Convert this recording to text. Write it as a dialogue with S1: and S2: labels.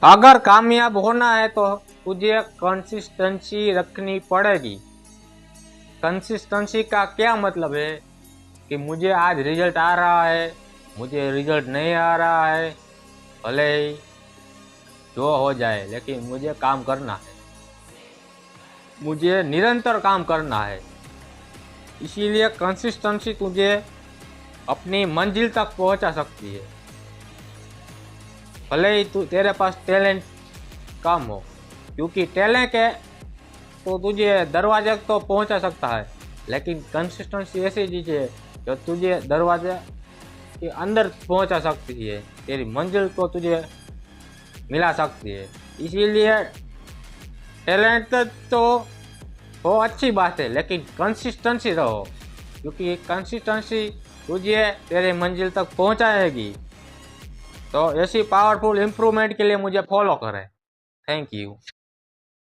S1: अगर कामयाब होना है तो तुझे कंसिस्टेंसी रखनी पड़ेगी। कंसिस्टेंसी का क्या मतलब है कि मुझे आज रिजल्ट आ रहा है, मुझे रिजल्ट नहीं आ रहा है, भले ही जो हो जाए लेकिन मुझे काम करना है, मुझे निरंतर काम करना है। इसीलिए कंसिस्टेंसी तुझे अपनी मंजिल तक पहुंचा सकती है। भले ही तू तेरे पास टैलेंट कम हो, क्योंकि टैलेंट है तो तुझे दरवाजे तो पहुंचा सकता है, लेकिन कंसिस्टेंसी ऐसी चीज है जो तुझे दरवाजे के अंदर पहुंचा सकती है, तेरी मंजिल को तुझे मिला सकती है। इसीलिए टैलेंट तो वो अच्छी बात है, लेकिन कंसिस्टेंसी रहो, क्योंकि कंसिस्टेंसी तुझे तेरे मंजिल तक पहुंचाएगी। तो ऐसी पावरफुल इम्प्रूवमेंट के लिए मुझे फॉलो करें। Thank you.